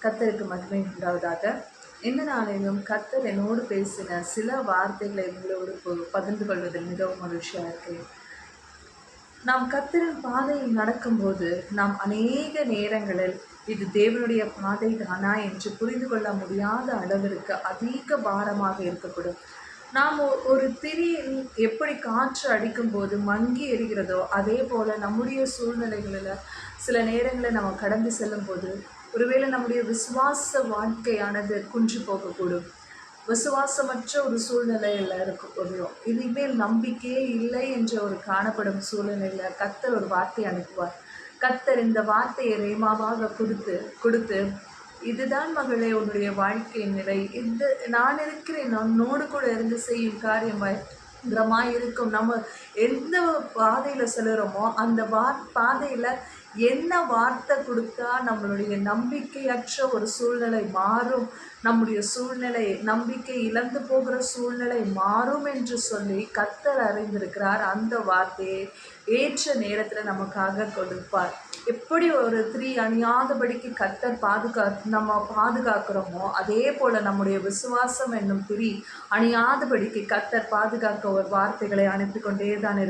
கர்த்தருக்கு மகிமை உண்டாவதாக. இந்த நாளிலும் கர்த்தர் என்னோடு பேசின சில வார்த்தைகளை உங்களோடு பகிர்ந்து கொள்வதில் மிகவும் மகிழ்ச்சியாக இருக்கிறேன். நாம் கர்த்தரின் பாதையில் நடக்கும்போது நாம் அநேக நேரங்களில் இது தேவனுடைய பாதை தானா என்று புரிந்து கொள்ள முடியாத அளவிற்கு அதிக பாரமாக இருக்கக்கூடும். நாம் ஒரு திரியில் எப்படி காற்று அடிக்கும்போது மங்கி எறிகிறதோ அதே போல் நம்முடைய சூழ்நிலைகளில் சில நேரங்களில் நம்ம கடந்து செல்லும்போது ஒருவேளை நம்முடைய விசுவாச வாழ்க்கையானது குன்றி போகக்கூடும். விசுவாசமற்ற ஒரு சூழ்நிலையில் இருக்கக்கூடும். இனிமேல் நம்பிக்கையே இல்லை என்ற ஒரு காணப்படும் சூழ்நிலையில் கர்த்தர் ஒரு வார்த்தை அனுப்புவார். கர்த்தர் இந்த வார்த்தையை ரேமாவாக கொடுத்து இதுதான் மகளே உன்னுடைய வாழ்க்கையின் நிலை, இது நான் இருக்கிறேன், உன்னோடு கூட இருந்து செய்யும் காரியமாய் இருக்கும். நம்ம எந்த பாதையில் செல்கிறோமோ அந்த பாதையில் என்ன வார்த்தை கொடுத்தா நம்மளுடைய நம்பிக்கையற்ற ஒரு சூழ்நிலை மாறும், நம்முடைய சூழ்நிலை நம்பிக்கை இழந்து போகிற சூழ்நிலை மாறும் என்று சொல்லி கர்த்தர் அறிந்திருக்கிறார். அந்த வார்த்தையை ஏற்ற நேரத்தில் நமக்காக கொடுப்பார். எப்படி ஒரு திரி அணியாதபடிக்கு கர்த்தர் நம்ம பாதுகாக்கிறோமோ அதே போல் நம்முடைய விசுவாசம் என்னும் திரி அணியாதபடிக்கு கர்த்தர் பாதுகாக்க ஒரு வார்த்தைகளை அனுப்பி கொண்டே தான்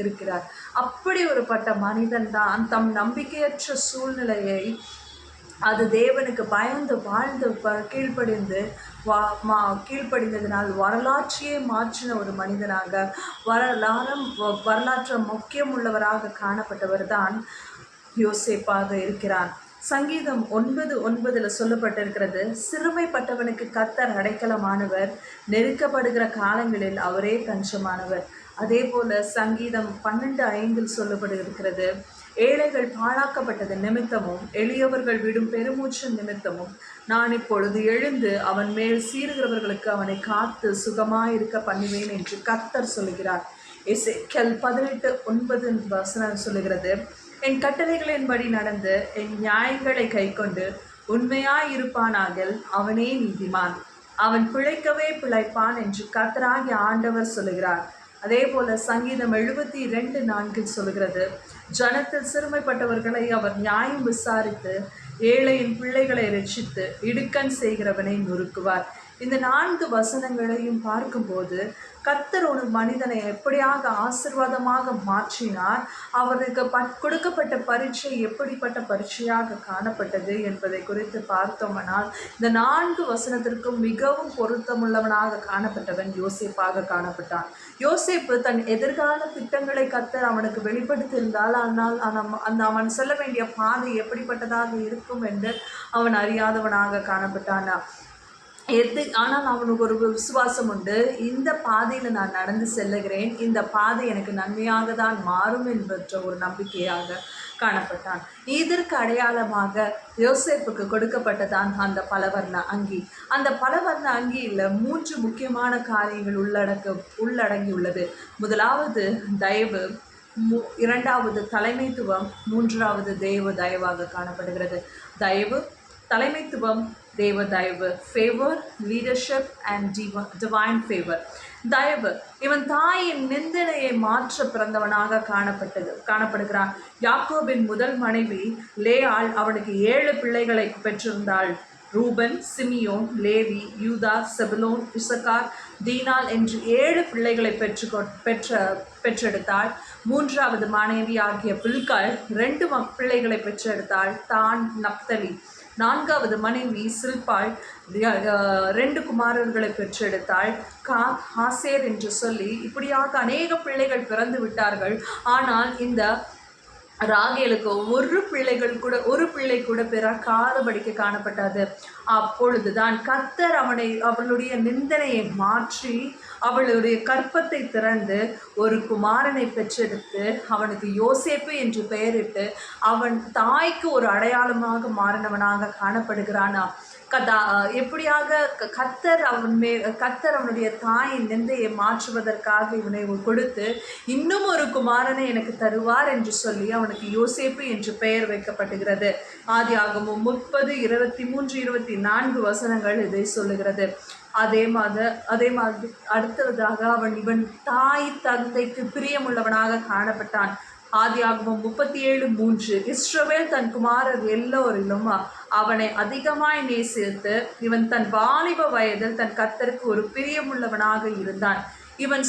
இருக்கிறார். அப்படி ஒருப்பட்ட மனிதன் தான் தம் நம்பிக்கையற்ற சூழ்நிலையை அது தேவனுக்கு பயந்து வாழ்ந்து கீழ்ப்படிந்ததினால் வரலாற்றையே மாற்றின ஒரு மனிதனாக வரலாற்று முக்கியமுள்ளவராக காணப்பட்டவர் தான் யோசேப்பாக இருக்கிறான். சங்கீதம் 9:9 சொல்லப்பட்டிருக்கிறது, சிறுமைப்பட்டவனுக்கு கர்த்தர் அடைக்கலமானவர், நெருக்கப்படுகிற காலங்களில் அவரே தஞ்சமானவர். அதே போல சங்கீதம் 12:5 சொல்லப்பட்டிருக்கிறது, ஏழைகள் பாழாக்கப்பட்டது நிமித்தமும் எளியவர்கள் விடும் பெருமூச்சு நிமித்தமும் நான் இப்பொழுது எழுந்து அவன் மேல் சீறுகிறவர்களுக்கு அவனை காத்து சுகமாயிருக்க பண்ணுவேன் என்று கர்த்தர் சொல்கிறார். எசேக்கியேல் 18:9 சொல்லுகிறது, என் கட்டளைகளின்படி நடந்து என் நியாயங்களை கைக்கொண்டு உண்மையாயிருப்பானாகில் அவனே நீதிமான், அவன் பிழைக்கவே பிழைப்பான் என்று கர்த்தராகிய ஆண்டவர் சொல்லுகிறார். அதே போல சங்கீதம் 72:4 சொல்கிறது, ஜனத்தில் சிறுமைப்பட்டவர்களை அவர் நியாயம் விசாரித்து ஏழையின் பிள்ளைகளை ரட்சித்து இடுக்கண் செய்கிறவனை நொறுக்குவார். இந்த 4 வசனங்களையும் பார்க்கும்போது கர்த்தர் ஒரு மனிதனை எப்படியாக ஆசீர்வாதமாக மாற்றினார், அவருக்கு கொடுக்கப்பட்ட பரீட்சை எப்படிப்பட்ட பரீட்சையாக காணப்பட்டது என்பதை குறித்து பார்த்தோம்னால் இந்த 4 வசனத்திற்கும் மிகவும் பொருத்தமுள்ளவனாக காணப்பட்டவன் யோசேப்பாக காணப்பட்டான். யோசேப்பு தன் எதிர்கால திட்டங்களை கர்த்தர் அவனுக்கு வெளிப்படுத்தியிருந்தால் ஆனால் அவன் செல்ல வேண்டிய பாதை எப்படிப்பட்டதாக இருக்கும் என்று அவன் அறியாதவனாக காணப்பட்டான். ஆனால் அவனுக்கு ஒரு விசுவாசம் உண்டு, இந்த பாதையில் நான் நடந்து செல்லுகிறேன், இந்த பாதை எனக்கு நன்மையாக தான் மாறும் என்ற ஒரு நம்பிக்கையாக காணப்பட்டான். இதற்கு அடையாளமாக யோசேப்புக்கு கொடுக்கப்பட்டதான் அந்த பலவர்ண அங்கி. அந்த பலவர்ண அங்கியில் 3 முக்கியமான காரியங்கள் உள்ளடங்கியுள்ளது. முதலாவது தயவு, இரண்டாவது தலைமைத்துவம், மூன்றாவது தயவாக காணப்படுகிறது. தயவு, தலைமைத்துவம், தேவ தயவு, favour, leadership and divine favour. தயவு, இவன் தாயின் நிந்தனையை மாற்ற பிறந்தவனாக காணப்படுகிறான். யாக்கோபின் முதல் மனைவி லேயாள் அவனுக்கு 7 பிள்ளைகளை பெற்றிருந்தாள். ரூபன், சிமியோன், லேவி, யூதா, செபுலோன், இசக்கார், தீனாள் என்று 7 பிள்ளைகளை பெற்றெடுத்தாள். 3வது மனைவி ஆகிய பில்காள் 2 பிள்ளைகளை பெற்றெடுத்தாள், தான், நப்தலி. 4வது மனைவி சில்பாள் 2 குமாரர்களை பெற்றெடுத்தாள், ஆசேர் என்று சொல்லி இப்படியாக அநேக பிள்ளைகள் பிறந்து விட்டார்கள். ஆனால் இந்த ராகேலுக்கு ஒரு பிள்ளை கூட பிறக்காதபடிக்கு காணப்பட்டது. அப்பொழுதுதான் கர்த்தர் அவளுடைய நிந்தனையை மாற்றி அவளுடைய கற்பத்தை திறந்து ஒரு குமாரனை பெற்றெடுத்து அவனுக்கு யோசேப்பு என்று பெயரிட்டு அவன் தாய்க்கு ஒரு அடையாளமாக மாறினவனாக காணப்படுகிறானா. எப்படியாக கர்த்தர் அவனுடைய தாயின் நிந்தையை மாற்றுவதற்காக இவனை கொடுத்து இன்னும் ஒரு குமாரனை எனக்கு தருவார் என்று சொல்லி அவனுக்கு யோசேப்பு என்று பெயர் வைக்கப்பட்டுகிறது. ஆதியாகமம் 30:23-24 வசனங்கள் இதை சொல்லுகிறது. அதே மாதிரி அடுத்ததாக இவன் தாய் தந்தைக்கு பிரியமுள்ளவனாக காணப்பட்டான். ஆதியாகமம் 37:3 இஸ்ரவேல் தன் குமாரர் எல்லோரிலும் அவனை அதிகமாய் நேசித்து இவன் தன் வாலிப வயதில் தன் கர்த்தருக்கு ஒரு பிரியமுள்ளவனாக இருந்தான். இவன்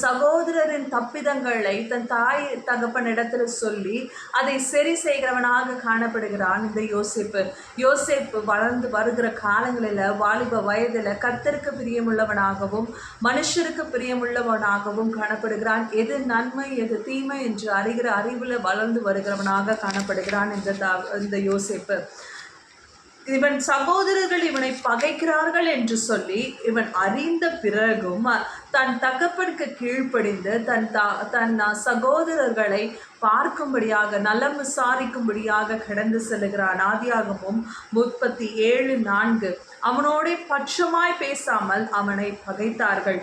சகோதரரின் தப்பிதங்களை தன் தாய் தகப்பனிடத்துல சொல்லி அதை சரி செய்கிறவனாக காணப்படுகிறான் இந்த யோசேப்பு வளர்ந்து வருகிற காலங்களில் வாலிப வயதில் கர்த்தருக்கு பிரியமுள்ளவனாகவும் மனுஷருக்கு பிரியமுள்ளவனாகவும் காணப்படுகிறான். எது நன்மை எது தீமை என்று அறிகிற அறிவில் வளர்ந்து வருகிறவனாக காணப்படுகிறான் இந்த யோசேப்பு. இவன் சகோதரர்கள் இவனை பகைக்கிறார்கள் என்று சொல்லி இவன் அறிந்த பிறகும் தன் தகப்பனுக்கு கீழ்ப்படிந்து தன் சகோதரர்களை பார்க்கும்படியாக நலம் விசாரிக்கும்படியாக கடந்து செல்லுகிறான். ஆதியாகமம் 37:4 அவனோட பட்சமாய் பேசாமல் அவனை பகைத்தார்கள்.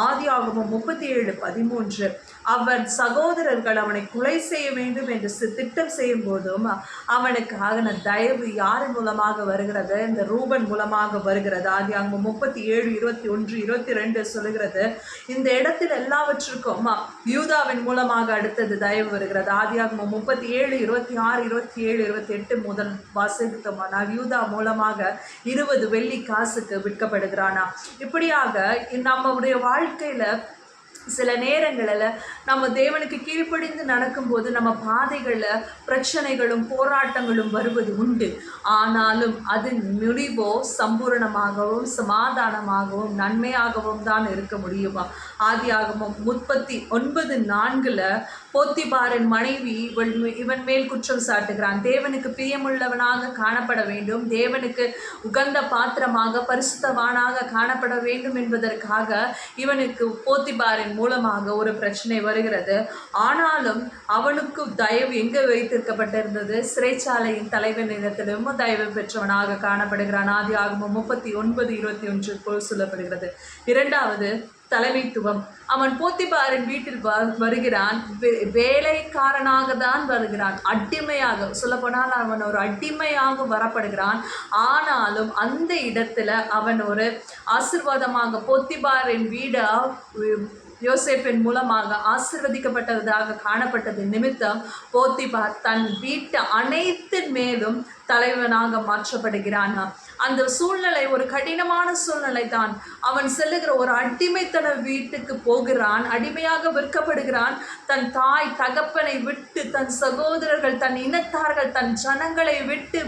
ஆதியாகமம் 37:13 அவன் சகோதரர்கள் அவனை கொலை செய்ய வேண்டும் என்று திட்டம் செய்யும் போதும் அவனுக்காக தயவு யாரின் மூலமாக வருகிறது? இந்த ரூபன் மூலமாக வருகிறது. ஆதியாகமம் 37:21-22 சொல்லுகிறது. இந்த இடத்தில் எல்லாவற்றுக்கும் யூதாவின் மூலமாக அடுத்தது தயவு வருகிறது. ஆதியாகமம் 37:26-27-28 முதல் வாசித்தோமானால் யூதா மூலமாக 20 வெள்ளி காசுக்கு விற்கப்படுகிறானா. இப்படியாக நம்முடைய வாழ்க்கையில சில நேரங்களில் நம்ம தேவனுக்கு கீழ்ப்படிந்து நடக்கும்போது நம்ம பாதைகளில் பிரச்சனைகளும் போராட்டங்களும் வருவது உண்டு. ஆனாலும் அதன் முடிவோ சம்பூரணமாகவும் சமாதானமாகவும் நன்மையாகவும் தான் இருக்க முடியுமா? ஆதியாகமம் 39:4 போத்திபாரின் மனைவி இவன் மேல் குற்றம் சாட்டுகிறான். தேவனுக்கு பிரியமுள்ளவனாக காணப்பட வேண்டும், தேவனுக்கு உகந்த பாத்திரமாக பரிசுத்தவானாக காணப்பட வேண்டும் என்பதற்காக இவனுக்கு போத்திபாரின் மூலமாக ஒரு பிரச்சனை வருகிறது. ஆனாலும் அவனுக்கு தயவு எங்கே வைத்திருக்கப்பட்டிருந்தது? சிறைச்சாலையின் தலைவனிடத்திலும் தயவு பெற்றவனாக காணப்படுகிறான். ஆதியாகமம் 39:21 சொல்லப்படுகிறது. இரண்டாவது தலைமைத்துவம். அவன் போத்திபாரின் வீட்டில் வருகிறான், வேலைக்காரனாக தான் வருகிறான், அடிமையாக சொல்லப்போனால் அவன் ஒரு அடிமையாக வரப்படுகிறான். ஆனாலும் அந்த இடத்துல அவன் ஒரு ஆசீர்வாதமாக போத்திபாரின் வீடை யோசேப்பின் மூலமாக ஆசீர்வதிக்கப்பட்டதாக காணப்பட்டது நிமித்தம் போத்திபார் தன் வீட்டு அனைத்தின் மேலும் தலைவனாக மாற்றப்படுகிறான். அந்த சூழ்நிலை ஒரு கடினமான சூழ்நிலை தான். அவன் செல்லுகிற ஒரு அடிமைத்தன வீட்டுக்கு போகிறான், அடிமையாக விற்கப்படுகிறான். தன் தாய் தகப்பனை விட்டு, தன் சகோதரர்கள், தன் இனத்தார்கள், தன் ஜனங்களை விட்டு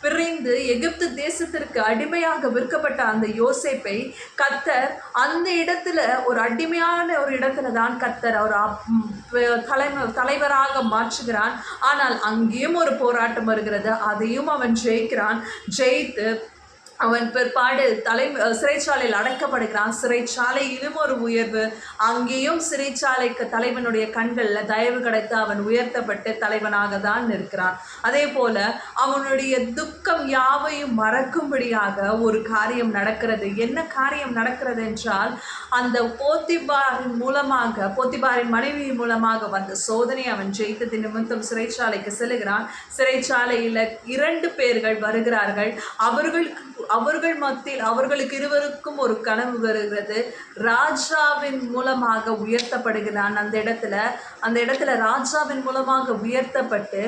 பிரிந்து எகிப்து தேசத்திற்கு அடிமையாக விற்கப்பட்ட அந்த யோசேப்பை கர்த்தர் அந்த இடத்துல ஒரு அடிமையான ஒரு இடத்துல தான் கர்த்தர் அவர் தலைவராக மாற்றுகிறான். ஆனால் அங்கேயும் ஒரு போராட்டம் வருகிறது. அதையும் அவன் ஜெயிக்கிறான். ஜெயித்து அவன் பிற்பாடு சிறைச்சாலையில் அடைக்கப்படுகிறான். சிறைச்சாலையிலும் ஒரு உயர்வு. அங்கேயும் சிறைச்சாலைக்கு தலைவனுடைய கண்களில் தயவு கிடைத்து அவன் உயர்த்தப்பட்டு தலைவனாக தான் இருக்கிறான். அதே போல அவனுடைய துக்கம் யாவையும் மறக்கும்படியாக ஒரு காரியம் நடக்கிறது. என்ன காரியம் நடக்கிறது என்றால், அந்த போத்திபாரின் மனைவி மூலமாக வந்த சோதனை அவன் ஜெயித்தது நிமித்தம் சிறைச்சாலைக்கு செல்லுகிறான். சிறைச்சாலையில் 2 பேர்கள் வருகிறார்கள். அவர்கள் மத்தியில் அவர்களுக்கு இருவருக்கும் ஒரு கனவு வருகிறது. ராஜாவின் மூலமாக உயர்த்தப்படுகிறான். அந்த இடத்துல ராஜாவின் மூலமாக உயர்த்தப்பட்டு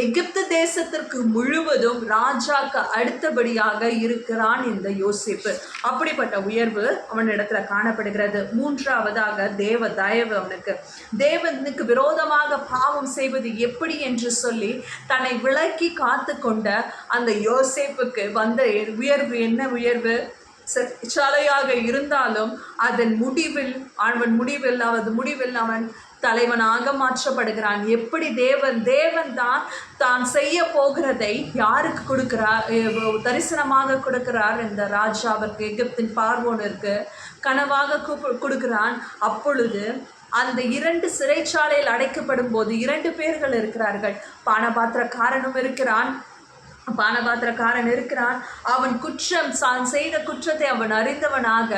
எகிப்து தேசத்திற்கு முழுவதும் ராஜாக்கு அடுத்தபடியாக இருக்கிறான் இந்த யோசேப்பு. அப்படிப்பட்ட உயர்வு அவனிடத்துல காணப்படுகிறது. மூன்றாவதாக தேவ தயவு. தேவனுக்கு விரோதமாக பாவம் செய்வது எப்படி என்று சொல்லி தன்னை விலக்கி காத்து கொண்ட அந்த யோசேப்புக்கு வந்த உயர்வு என்ன உயர்வு? சிறைச்சாலையாக இருந்தாலும் அதன் முடிவில் அவன் தலைவனாக மாற்றப்படுகிறான். எப்படி தேவன் தான் செய்ய போகிறதை யாருக்கு கொடுக்கிறார்? தரிசனமாக கொடுக்கிறார் இந்த ராஜாவிற்கு, எகிப்தின் பார்வோனிற்கு கனவாக கொடுக்கிறான். அப்பொழுது அந்த 2 சிறைச்சாலையில் அடைக்கப்படும் போது 2 பேர்கள் இருக்கிறார்கள். பானபாத்திரக்காரனும் இருக்கிறான், பானபாத்திரக்காரன் இருக்கிறான். அவன் குற்றம் தான் செய்த குற்றத்தை அவன் அறிந்தவனாக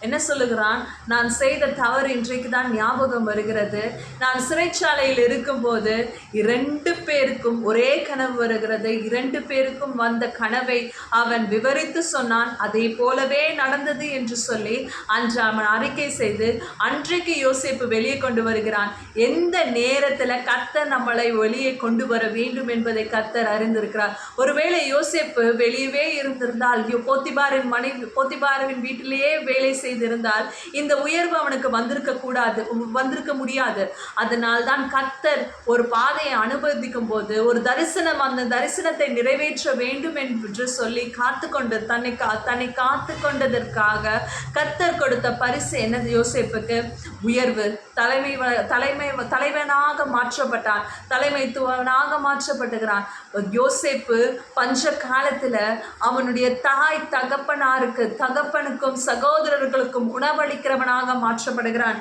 என்ன சொல்லுகிறான்? நான் செய்த தவறு இன்றைக்கு தான் ஞாபகம் வருகிறது. நான் சிறைச்சாலையில் இருக்கும்போது 2 பேருக்கும் ஒரே கனவு வருகிறது. 2 பேருக்கும் வந்த கனவை அவன் விவரித்து சொன்னான். அதே போலவே நடந்தது என்று சொல்லி அன்று அவன் அறிக்கை செய்து அன்றைக்கு யோசேப்பு வெளியே கொண்டு வருகிறான். எந்த நேரத்தில் கர்த்தர் நம்மளை வெளியே கொண்டு வர வேண்டும் என்பதை கர்த்தர் அறிந்திருக்கிறார். ஒருவேளை யோசேப்பு வெளியவே இருந்திருந்தால், போத்திபாரின் போத்திபாரின் வீட்டிலேயே வேலை செய்திருந்தால் இந்த உயர்வு அவனுக்கு வந்திருக்க முடியாது. அதனால் தான் கர்த்தர் ஒரு பாதையை அனுமதிக்கும் போது ஒரு தரிசனம், அந்த தரிசனத்தை நிறைவேற்ற வேண்டும் என்று சொல்லி தன்னை காத்து கொண்டதற்காக கர்த்தர் கொடுத்த பரிசு என்ன? யோசேப்புக்கு உயர்வு. தலைவனாக மாற்றப்பட்டான், தலைமைத்துவனாக மாற்றப்பட்டுகிறான். யோசேப்பு பஞ்ச காலத்துல அவனுடைய தாய் தகப்பனுக்கும் சகோதரர்களுக்கும் உணவளிக்கிறவனாக மாற்றப்படுகிறான்.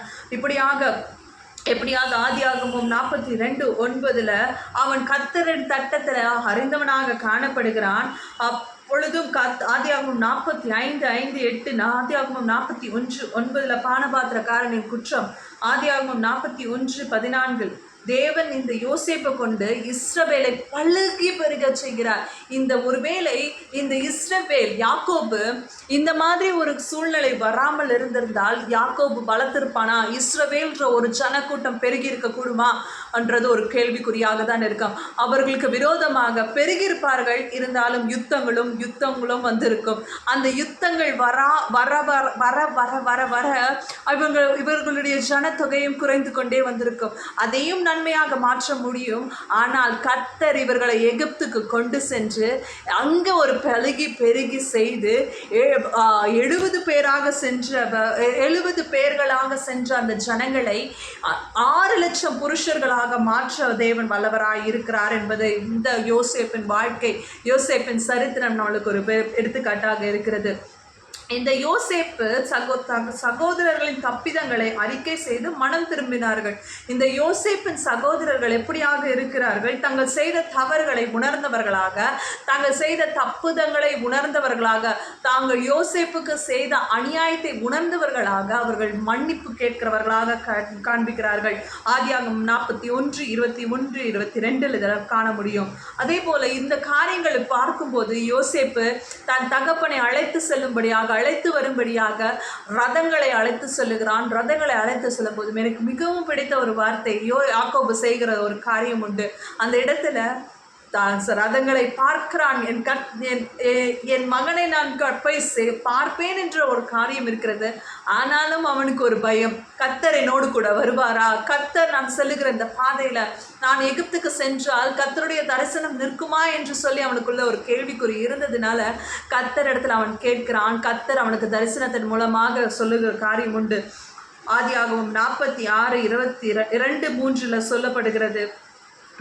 எப்படியாக ஆதியாகமம் 42:9 அவன் கர்த்தரின் தட்டத்தில் அறிந்தவனாக காணப்படுகிறான். அப்பொழுதும் ஆதியாகமம் 45:5-8 ஆதியாகமம் 41:9 பானபாத்திரக்காரனின் குற்றம், ஆதியாகமம் 41:14 தேவன் இந்த யோசேப்பை கொண்டு இஸ்ரவேலை பழுகி பெருக செய்கிறார். ஒருவேளை இந்த இஸ்ரவேல் யாக்கோபு இந்த மாதிரி ஒரு சூழ்நிலை வராமல் இருந்திருந்தால் யாக்கோபு பலத்திருப்பானா? இஸ்ரவேல்ன்ற ஒரு ஜனக்கூட்டம் பெருகி இருக்க கூடுமா என்றது ஒரு கேள்விக்குறியாக தான் இருக்கும். அவர்களுக்கு விரோதமாக பெருகியிருப்பார்கள், இருந்தாலும் யுத்தங்களும் வந்திருக்கும். அந்த யுத்தங்கள் வர இவர்களுடைய ஜனத்தொகையும் குறைந்து கொண்டே வந்திருக்கும். அதையும் நன்மையாக மாற்ற முடியும். ஆனால் கர்த்தர் இவர்களை எகிப்துக்கு கொண்டு சென்று அங்கே ஒரு பெருகி செய்து 70 பேர்களாக சென்ற அந்த ஜனங்களை 6 லட்சம் புருஷர்களாக மாற்ற தேவன் வல்லவராய் இருக்கிறார் என்பது இந்த யோசேப்பின் வாழ்க்கை, யோசேப்பின் சரித்திரம் நம்மளுக்கு ஒரு எடுத்துக்காட்டாக இருக்கிறது. இந்த யோசேப்பு சகோதரர்களின் தப்பிதங்களை அறிக்கை செய்து மனம் திரும்பினார்கள். இந்த யோசேப்பின் சகோதரர்கள் எப்படியாக இருக்கிறார்கள்? தாங்கள் செய்த தவறுகளை உணர்ந்தவர்களாக, தாங்கள் செய்த தப்புதங்களை உணர்ந்தவர்களாக, தாங்கள் யோசேப்புக்கு செய்த அநியாயத்தை உணர்ந்தவர்களாக அவர்கள் மன்னிப்பு கேட்கிறவர்களாக காண்பிக்கிறார்கள். ஆதியாகமம் 41:21-22 இதெல்லாம் காண முடியும். அதே போல இந்த காரியங்களை பார்க்கும்போது யோசேப்பு தன் தகப்பனை அழைத்து வரும்படியாக ரதங்களை அழைத்து சொல்லுகிறான். ரதங்களை அழைத்து சொல்லும் போது எனக்கு மிகவும் பிடித்த ஒரு வார்த்தை யாக்கோபு செய்கிற ஒரு காரியம் உண்டு. அந்த இடத்துல ரதங்களை பார்க்கிறான். என் மகனை நான் போய் பார்ப்பேன் என்ற ஒரு காரியம் இருக்கிறது. ஆனாலும் அவனுக்கு ஒரு பயம், கர்த்தர் என்னோடு கூட வருவாரா? கர்த்தர் நான் செல்லுகிற இந்த பாதையில நான் எகிப்துக்கு சென்றால் கர்த்தருடைய தரிசனம் நிற்குமா என்று சொல்லி அவனுக்குள்ள ஒரு கேள்விக்குறி இருந்ததுனால கர்த்தர் இடத்துல அவன் கேட்கிறான். கர்த்தர் அவனுக்கு தரிசனத்தின் மூலமாக சொல்லுகிற காரியம் உண்டு. ஆதியாகமம் 46:22-3 சொல்லப்படுகிறது,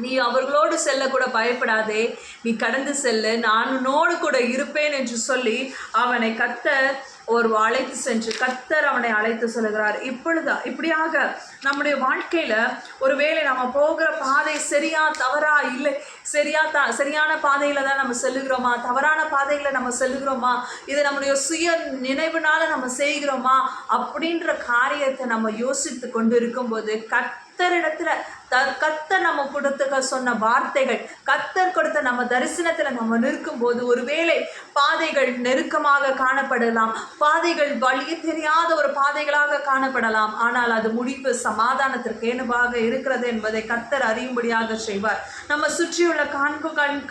நீ அவர்களோடு செல்லக்கூட பயப்படாதே, நீ கடந்து செல்லு, நான் உன்னோடு கூட இருப்பேன் என்று சொல்லி அவனை கர்த்தர் அழைத்து சென்று கர்த்தர் அவனை அழைத்து சொல்லுகிறார். இப்படியாக நம்முடைய வாழ்க்கையில ஒருவேளை நம்ம போகிற பாதை சரியா தவறா, இல்லை சரியான பாதையில தான் நம்ம செல்லுகிறோமா, தவறான பாதைகளை நம்ம செல்லுகிறோமா, இது நம்முடைய சுய நினைவுனால நம்ம செய்கிறோமா அப்படின்ற காரியத்தை நம்ம யோசித்து கொண்டு இருக்கும்போது கர்த்தரிடத்துல கர்த்தர் நம்ம கொடுத்த சொன்ன வார்த்தைகள், கர்த்தர் கொடுத்த நம்ம தரிசனத்துல நம்ம நிற்கும்போது ஒருவேளை பாதைகள் நெருக்கமாக காணப்படலாம், பாதைகள் வழி தெரியாத ஒரு பாதைகளாக காணப்படலாம். ஆனால் அது முடிவு சமாதானத்திற்கு ஏதுவாக இருக்கிறது என்பதை கர்த்தர் அறியும்படியாக செய்வார். நம்ம சுற்றியுள்ள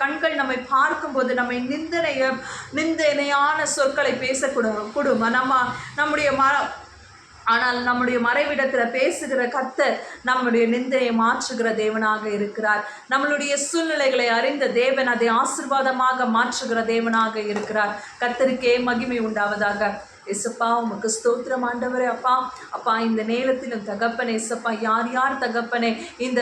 கண்கள் நம்மை பார்க்கும்போது நம்மை நிந்தனையான சொற்களை பேசக்கூடும். ஆனால் நம்முடைய மறைவிடத்தில் பேசுகிற கர்த்தர் நம்முடைய நிந்தையை மாற்றுகிற தேவனாக இருக்கிறார். நம்மளுடைய சூழ்நிலைகளை அறிந்த தேவன் அதை ஆசீர்வாதமாக மாற்றுகிற தேவனாக இருக்கிறார். கர்த்தருக்கே மகிமை உண்டாவதாக. ஏசப்பா உமக்கு ஸ்தோத்திரம் ஆண்டவரே. அப்பா அப்பா இந்த நேரத்திலும் தகப்பனே ஏசப்பா யார் யார் தகப்பனே இந்த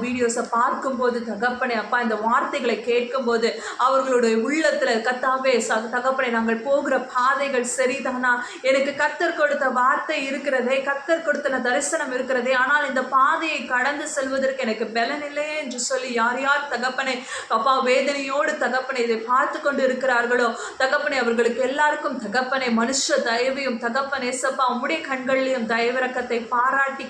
வீடியோஸை பார்க்கும்போது தகப்பனே அப்பா இந்த வார்த்தைகளை கேட்கும்போது அவர்களுடைய உள்ளத்துல கத்தாவே தகப்பனே நாங்கள் போகிற பாதைகள் சரிதானா, எனக்கு கர்த்தர் கொடுத்த வார்த்தை இருக்கிறதே, கர்த்தர் கொடுத்த தரிசனம் இருக்கிறதே, ஆனால் இந்த பாதையை கடந்து செல்வதற்கு எனக்கு பலன் இல்லையே என்று சொல்லி யார் யார் தகப்பனே அப்பா வேதனையோடு தகப்பனே இதை பார்த்து கொண்டு இருக்கிறார்களோ தகப்பனே அவர்களுக்கு எல்லாருக்கும் தகப்பனே மனுஷ தயவையும் தகப்பனே ஏசப்பா உம்முடைய கண்களிலும் தயவிறக்கத்தை பாராட்டி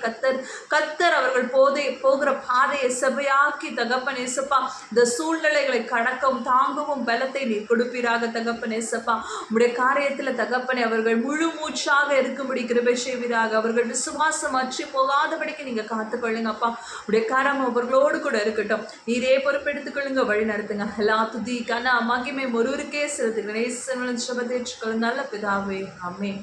கத்தர் அவர்கள் போகிற பாதையை செவையாக்கி தகப்பனே ஏசப்பா இந்த சூழ்நிலைகளை கடக்கவும் தாங்கவும் பலத்தை நீர் கொடுப்பீராக தகப்பனே ஏசப்பா உம்முடைய காரியத்தில் தகப்பனே அவர்கள் முழு மூச்சாக இருக்கும்படி கிருபை செய்வீராக. அவர்கள் விசுவாசம் அற்றி போகாதபடிக்கு நீங்க காத்துக்கொள்ளுங்கப்பா. உடைய கரம் அவர்களோடு கூட இருக்கட்டும். நீரே பொறுப்பெடுத்துக் கொள்ளுங்க, வழி நடத்துங்க. எல்லா துதி கன மகிமை ஒருவருக்கே செலுத்துகிறேன். நல்ல பிதாவே, ஆமென்.